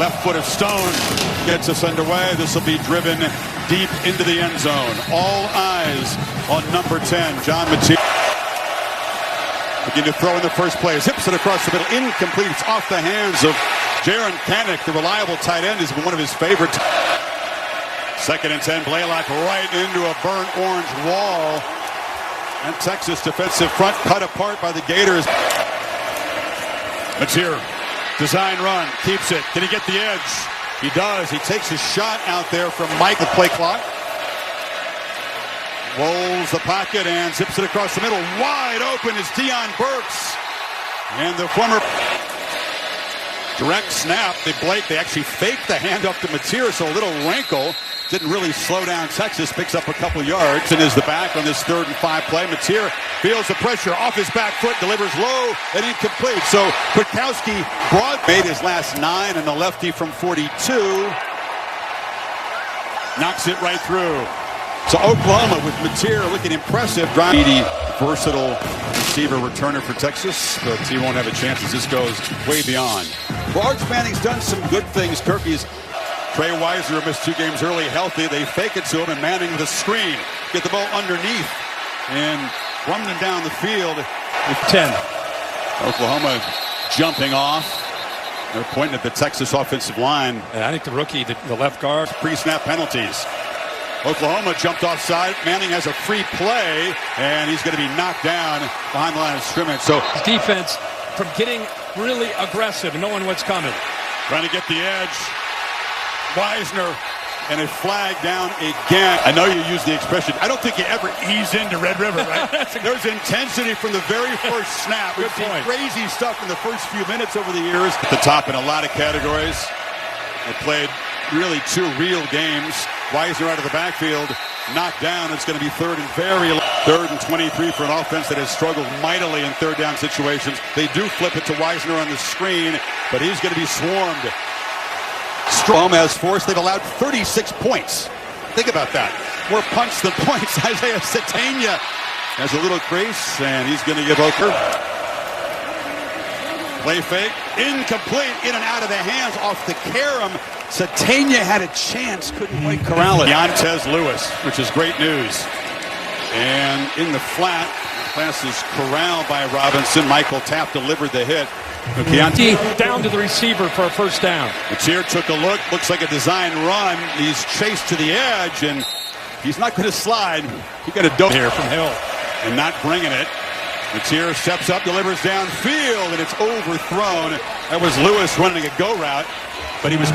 Left foot of Stone gets us underway. This will be driven deep into the end zone. All eyes on number 10, John Matier. Begin to throw in the first play. Zips it across the middle. Incomplete. It's off the hands of Jaron Kanek, the reliable tight end, has been one of his favorites. 2nd and 10. Blaylock right into a burnt orange wall. And Texas defensive front cut apart by the Gators. Matier, design run, keeps it. Can he get the edge? He does. He takes a shot out there from Mike with play clock. Rolls the pocket and zips it across the middle. Wide open is Deion Burks. And the former direct snap. They actually faked the handoff to Matier, so a little wrinkle. Didn't really slow down Texas. Picks up a couple yards and is the back on this 3rd and 5 play. Matier feels the pressure off his back foot, delivers low and incomplete. So Kwiatkowski made his last 9, and the lefty from 42 knocks it right through. So Oklahoma with Matier looking impressive. Versatile receiver returner for Texas, but he won't have a chance as this goes way beyond. Well, Arch Manning's done some good things. Turkey's Trey Weiser missed 2 games early, healthy. They fake it to him, and Manning with a screen. Get the ball underneath and running down the field. With 10. Oklahoma jumping off. They're pointing at the Texas offensive line. And I think the rookie, the left guard. Pre-snap penalties. Oklahoma jumped offside. Manning has a free play, and he's going to be knocked down behind the line of scrimmage. So defense from getting really aggressive and knowing what's coming. Trying to get the edge. Weisner, and a flag down again. I know you use the expression, I don't think you ever ease into Red River, right? There's intensity from the very first snap. We've seen crazy stuff in the first few minutes over the years. At the top in a lot of categories. They played really 2 real games. Weisner out of the backfield, knocked down. It's going to be 3rd and 23 for an offense that has struggled mightily in 3rd down situations. They do flip it to Weisner on the screen, but he's going to be swarmed. Strom has forced. They've allowed 36 points. Think about that. More punts than points. Isaiah Satania has a little crease, and he's going to give Oker. Play fake. Incomplete. In and out of the hands off the carom. Satania had a chance. Couldn't quite corral it. Deontez Lewis, which is great news. And in the flat, pass is corralled by Robinson. Michael Tapp delivered the hit. Down to the receiver for a first down. Matier took a look. Looks like a design run. He's chased to the edge, and he's not going to slide. He got a dope here from Hill and not bringing it. Matier steps up, delivers downfield, and it's overthrown. That was Lewis running a go route, but he was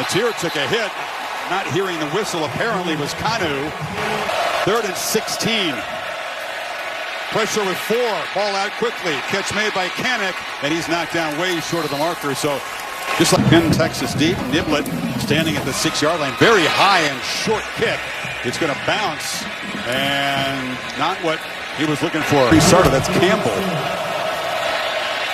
Matier took a hit. Not hearing the whistle apparently was Kanu. 3rd and 16. Pressure with 4. Ball out quickly. Catch made by Kanek, and he's knocked down way short of the marker. So just like in Texas deep, Niblett standing at the 6-yard line. Very high and short kick. It's going to bounce, and not what he was looking for. Restarter, that's Campbell.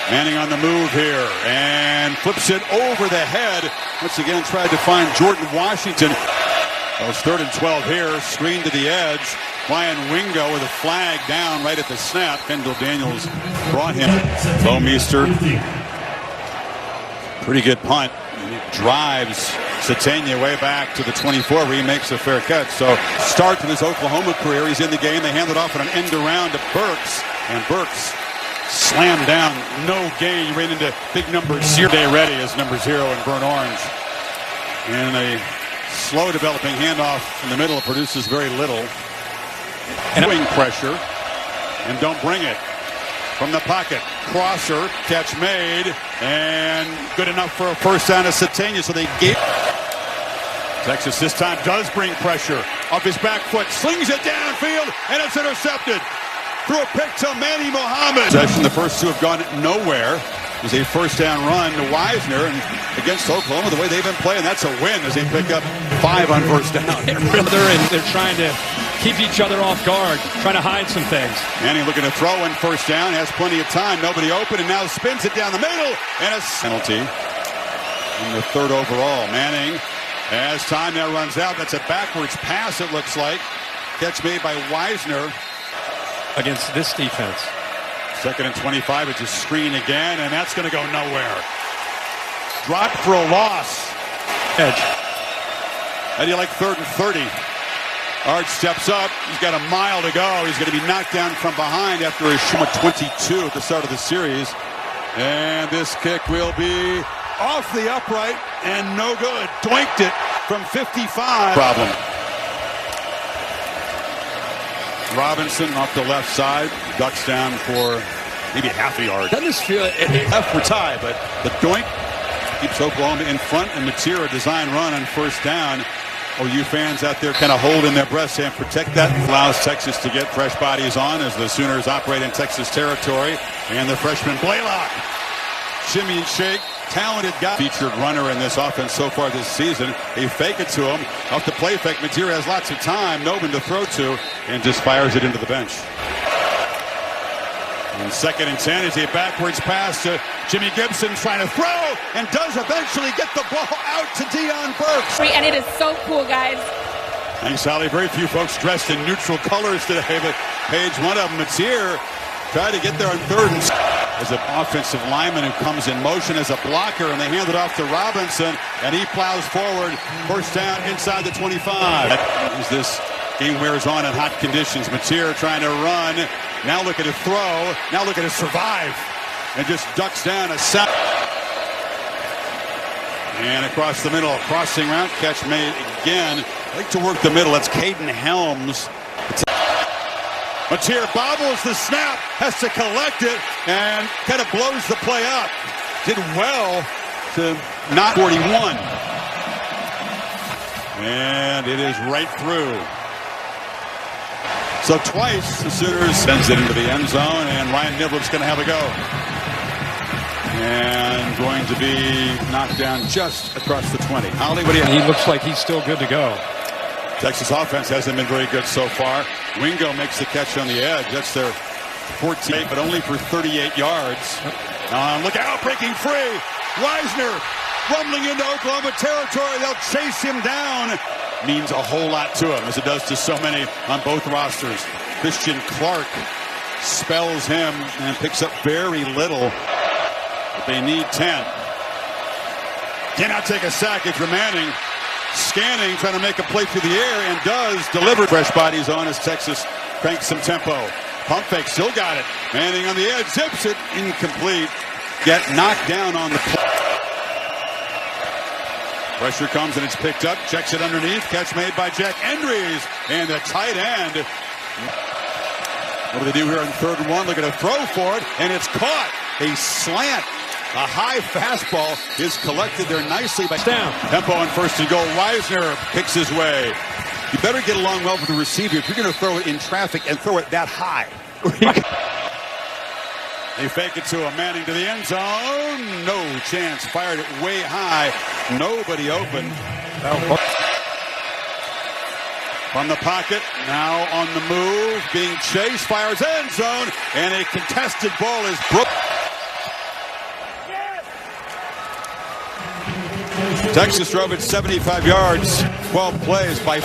Manning on the move here, and flips it over the head. Once again, tried to find Jordan Washington. Well, it's 3rd and 12 here. Screen to the edge. Brian Wingo with a flag down right at the snap. Kendall Daniels brought him. Bowmeister. Pretty good punt. And he drives Satania way back to the 24 where he makes a fair catch. So start to his Oklahoma career. He's in the game. They hand it off on an end around to Burks. And Burks slammed down. No gain. Ran into big number 0. Day ready as number 0 in burnt orange. And a slow developing handoff in the middle produces very little. And wing pressure, and don't bring it. From the pocket, crosser, catch made, and good enough for a first down to Satania, so they gave. Texas this time does bring pressure. Off his back foot, slings it downfield, and it's intercepted. Through a pick to Manny Muhammad. Possession, the first 2 have gone nowhere. It was a first down run to Weisner, and against Oklahoma, the way they've been playing, that's a win as they pick up 5 on first down. They're trying to keep each other off guard, trying to hide some things. Manning looking to throw in first down, has plenty of time, nobody open, and now spins it down the middle, and a penalty in the 3rd overall. Manning, as time now runs out, that's a backwards pass, it looks like. Catch made by Weisner. Against this defense. Second and 25. It's a screen again, and that's going to go nowhere. Dropped for a loss. Edge. How do you like 3rd and 30? Ard steps up. He's got a mile to go. He's going to be knocked down from behind after a shot 22 at the start of the series. And this kick will be off the upright and no good. Doinked it from 55. Problem. Robinson off the left side. Ducks down for maybe half a yard. Doesn't this feel Left for tie, but the doink keeps Oklahoma in front, and Mateer a design run on first down. OU fans out there kind of holding their breath saying protect that. Allows Texas to get fresh bodies on as the Sooners operate in Texas territory. And the freshman Blaylock. Shimmy and shake. Talented guy. Featured runner in this offense so far this season. They fake it to him. Off the play fake, Mateer has lots of time. Nobody to throw to and just fires it into the bench. And 2nd and 10 is a backwards pass to Jimmy Gibson trying to throw and does eventually get the ball out to Deion Burks. And it is so cool, guys. Thanks, Holly. Very few folks dressed in neutral colors today, but page one of them, Mateer, tried to get there on 3rd and as an offensive lineman who comes in motion as a blocker, and they hand it off to Robinson, and he plows forward. First down inside the 25. As this game wears on in hot conditions, Mateer trying to run. Now look at it throw. Now look at it survive. And just ducks down a sack. And across the middle, crossing route catch made again. I like to work the middle. That's Caden Helms. Mateer bobbles the snap, has to collect it, and kind of blows the play up. Did well to not 41. And it is right through. So twice the Sooners sends it into the end zone, and Ryan Niblup's going to have a go. And going to be knocked down just across the 20. Holly, what do you have? He looks like he's still good to go. Texas offense hasn't been very good so far. Wingo makes the catch on the edge. That's their 14th, but only for 38 yards. Look out, breaking free. Reisner rumbling into Oklahoma territory. They'll chase him down. Means a whole lot to him, as it does to so many on both rosters. Christian Clark spells him and picks up very little. But they need 10. Cannot take a sack. It's Manning. Scanning, trying to make a play through the air, and does deliver. Fresh bodies on as Texas cranks some tempo. Pump fake, still got it. Manning on the edge, zips it, incomplete. Get knocked down on the play. Pressure comes and it's picked up. Checks it underneath. Catch made by Jack Endries. And the tight end. What do they do here on 3rd and 1? Look at a throw for it, and it's caught. A slant. A high fastball is collected there nicely by down. Tempo on 1st and goal. Reisner picks his way. You better get along well with the receiver if you're going to throw it in traffic and throw it that high. They fake it to a Manning to the end zone. No chance. Fired it way high. Nobody open. From the pocket, now on the move, being chased, fires end zone, and a contested ball is broken. Texas drove it 75 yards, 12 plays by.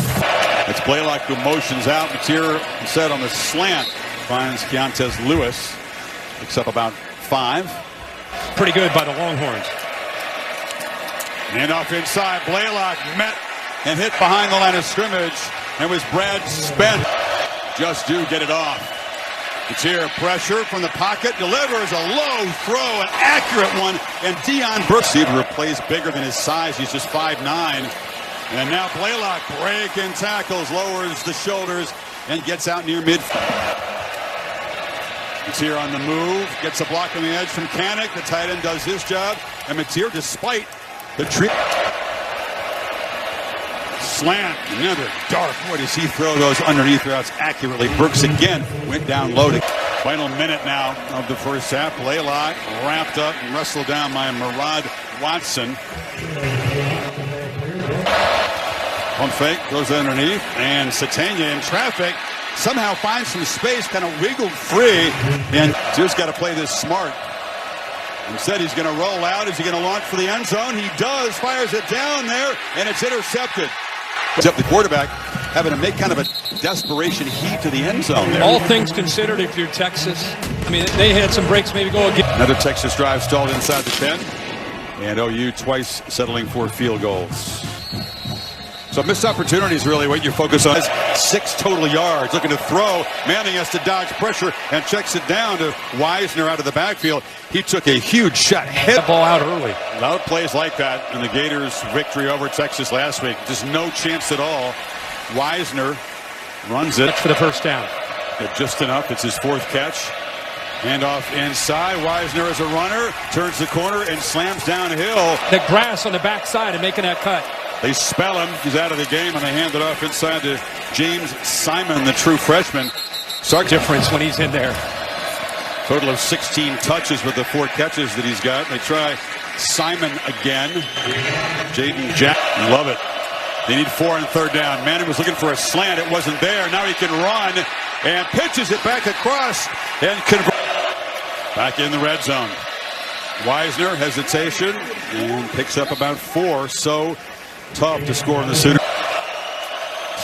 It's Blaylock who motions out. Mateer set on the slant. Finds Keontez Lewis. Picks up about 5. Pretty good by the Longhorns. And off inside. Blaylock met and hit behind the line of scrimmage. And was Brad spent. Just do get it off. Mateer pressure from the pocket, delivers a low throw, an accurate one, and Deion Burks. Receiver plays bigger than his size. He's just 5'9". And now Blaylock breaking tackles, lowers the shoulders, and gets out near midfield. Mateer on the move, gets a block on the edge from Kanak. The tight end does his job, and Mateer, despite the trick. Slant, another dart. Boy, does he throw those underneath routes accurately. Burks again went down low. Final minute now of the first half. Blaylock wrapped up and wrestled down by Murad Watson. One fake, goes underneath, and Satania in traffic somehow finds some space, kind of wiggled free, and just got to play this smart. Instead, he's going to roll out. Is he going to launch for the end zone? He does, fires it down there, and it's intercepted. Except the quarterback having to make kind of a desperation heave to the end zone there. All things considered, if you're Texas, I mean, they had some breaks maybe go again. Another Texas drive stalled inside the 10. And OU twice settling for field goals. So missed opportunities really what you focus on. 6 total yards. Looking to throw. Manning has to dodge pressure and checks it down to Wisner out of the backfield. He took a huge shot. Hit the ball out early. Loud plays like that in the Gators' victory over Texas last week. Just no chance at all. Wisner runs it. For the first down. Just enough. It's his 4th catch. Handoff inside. Wisner is a runner. Turns the corner and slams downhill. The grass on the backside and making that cut. They spell him. He's out of the game, and they hand it off inside to James Simon, the true freshman. Difference when he's in there. Total of 16 touches with the 4 catches that he's got. They try Simon again. Jaden Jack, love it. They need 4 on 3rd down. Manning was looking for a slant. It wasn't there. Now he can run and pitches it back across and convert. Back in the red zone. Wisner, hesitation, and picks up about 4. So tough to score in the Sooners.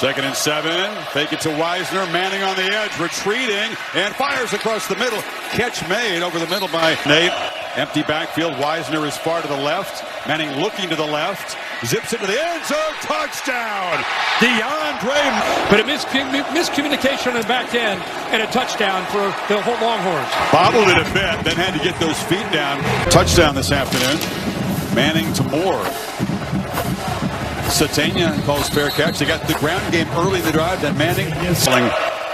2nd and 7. Fake it to Wisner. Manning on the edge, retreating, and fires across the middle. Catch made over the middle by Nate. Empty backfield. Wisner is far to the left. Manning looking to the left. Zips it to the end zone. Touchdown. DeAndre. But a miscommunication on the back end and a touchdown for the Longhorns. Bobbled it a bit, then had to get those feet down. Touchdown this afternoon. Manning to Moore. Satania calls fair catch. They got the ground game early in the drive. Then Manning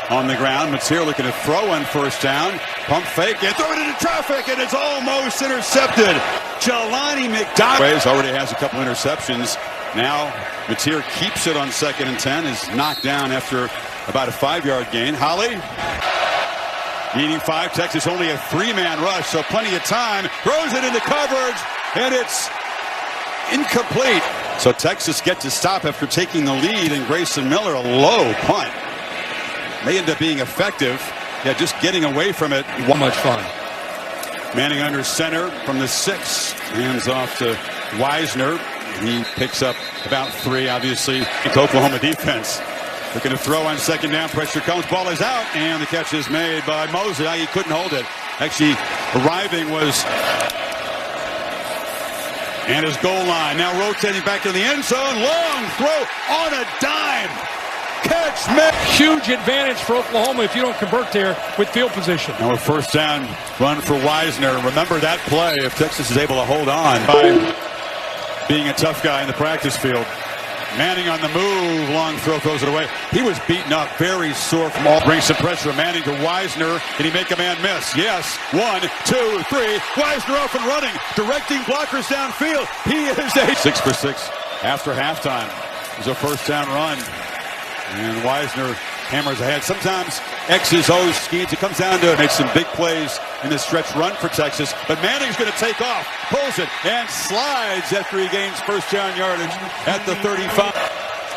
on the ground. Mateer looking to throw on 1st down. Pump fake and throw it into traffic, and it's almost intercepted. Jelani McDonald already has a couple interceptions. Now Mateer keeps it on 2nd and 10. Is knocked down after about a 5-yard gain. Holly needing 5. Texas only a 3-man rush, so plenty of time. Throws it into coverage, and it's incomplete. So Texas gets to stop after taking the lead, and Grayson Miller, a low punt. May end up being effective. Yeah, just getting away from it. Much fun. Manning under center from the 6. Hands off to Wisner. He picks up about 3, obviously. The Oklahoma defense looking to throw on 2nd down. Pressure comes. Ball is out, and the catch is made by Mosley. He couldn't hold it. Actually, arriving was... And his goal line. Now rotating back to the end zone. Long throw on a dime. Catch made. Huge advantage for Oklahoma if you don't convert there with field position. Now a 1st down run for Wisner. Remember that play if Texas is able to hold on by being a tough guy in the practice field. Manning on the move. Long throw, throws it away. He was beaten up. Very sore from all. Brings some pressure. Manning to Wisner. Can he make a man miss? Yes. 1, 2, 3. Wisner off and running. Directing blockers downfield. He is a 6 for 6 after halftime. It was a 1st down run. And Wisner hammers ahead. Sometimes X's, O's schemes. It comes down to make some big plays in this stretch run for Texas. But Manning's going to take off, pulls it, and slides after he gains 1st down yardage at the 35.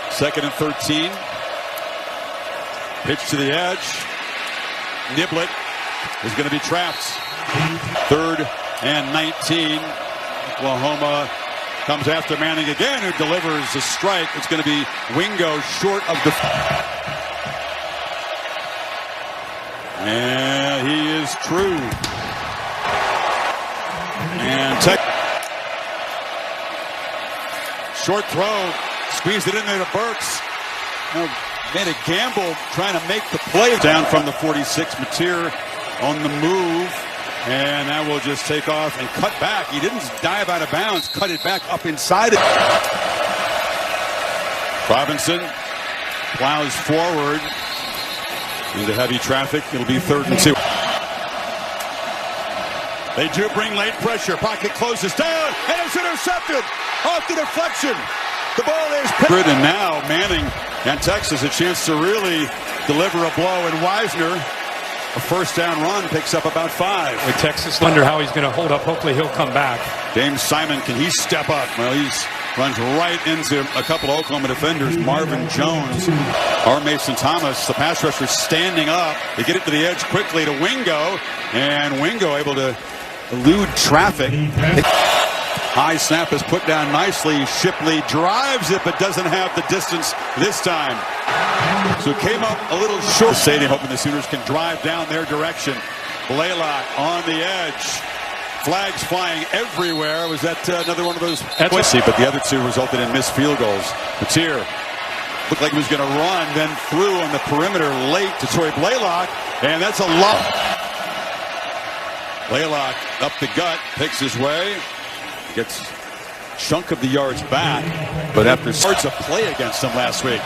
2nd and 13. Pitch to the edge. Niblett is going to be trapped. 3rd and 19. Oklahoma comes after Manning again, who delivers a strike. It's going to be Wingo short of the... And he is true. And short throw. Squeezed it in there to Burks. Made a gamble trying to make the play. Down from the 46. Mateer on the move. And that will just take off and cut back. He didn't dive out of bounds. Cut it back up inside it. Robinson plows forward into heavy traffic. It'll be 3rd and 2. They do bring late pressure. Pocket closes down, and it's intercepted off the deflection. The ball is picked. And now Manning and Texas a chance to really deliver a blow. And Wisner, a 1st down run, picks up about 5. With Texas, wonder how he's going to hold up. Hopefully he'll come back. James Simon, can he step up? Well, runs right into a couple of Oklahoma defenders. Marvin Jones, or Mason Thomas, the pass rusher standing up. They get it to the edge quickly to Wingo, and Wingo able to elude traffic. High snap is put down nicely. Shipley drives it, but doesn't have the distance this time. So it came up a little short. Stadium hoping the Sooners can drive down their direction. Blaylock on the edge. Flags flying everywhere. Was that another one of those? But the other two resulted in missed field goals. Mateer looked like he was going to run, then threw on the perimeter late to Troy Blaylock, and that's a lot. Blaylock up the gut, picks his way, gets a chunk of the yards back, but after starts a play against him last week.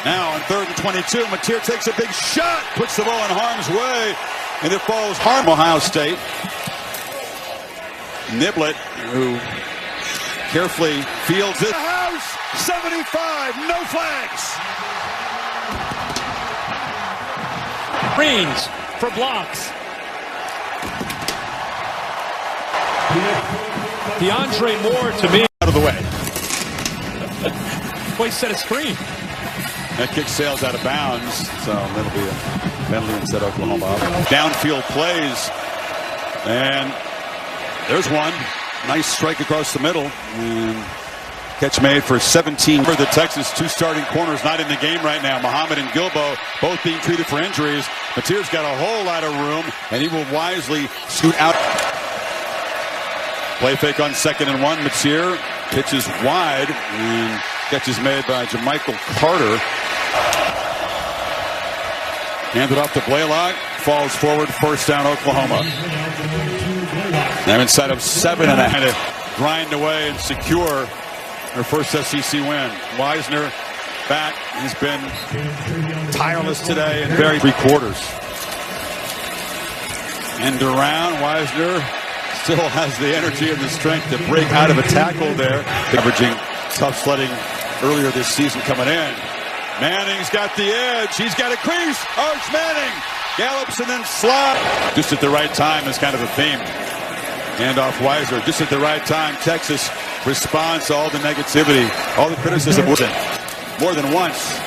Now on 3rd and 22, Mateer takes a big shot, puts the ball in harm's way, and it falls harm. Ohio State. Niblett, who carefully fields it. 75, no flags. Greens for blocks. DeAndre Moore to me. Out of the way. Boy, set a screen. That kick sails out of bounds, so that'll be a penalty instead of Oklahoma. Downfield plays, and there's one. Nice strike across the middle. And catch made for 17 for the Texas. Two starting corners not in the game right now. Muhammad and Gilbo both being treated for injuries. Mateer's got a whole lot of room, and he will wisely scoot out. Play fake on 2nd and 1. Mateer pitches wide, and catch is made by Jermichael Carter. Handed off to Blaylock. Falls forward. First down, Oklahoma. They're inside of 7 and a half. Grind away and secure their first SEC win. Wisner back. He's been tireless today in very 3 quarters. End around. Wisner still has the energy and the strength to break out of a tackle there. Averaging tough sledding earlier this season coming in. Manning's got the edge. He's got a crease. Arch Manning gallops and then slides. Just at the right time is kind of a theme. Hand off Weiser. Just at the right time, Texas responds to all the negativity, all the criticism. More than once.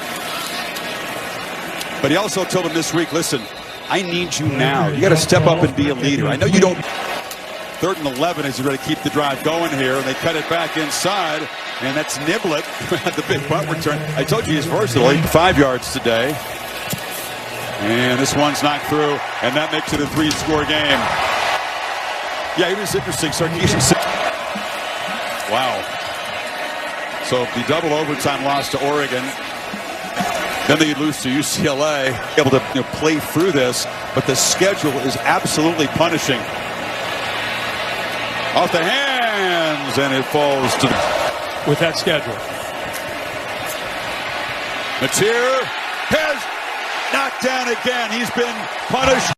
But he also told him this week, listen, I need you now. You got to step up and be a leader. I know you don't. 3rd and 11 as he's ready to keep the drive going here. And they cut it back inside. And that's Niblett who had the big punt return. I told you he's versatile. 5 yards today. And this one's knocked through. And that makes it a 3-score game. Yeah, it was interesting. Sarkisian. Wow. So the double overtime loss to Oregon. Then they lose to UCLA. Able to play through this. But the schedule is absolutely punishing. Off the hands. And it falls to the... With that schedule. Mateer has knocked down again. He's been punished.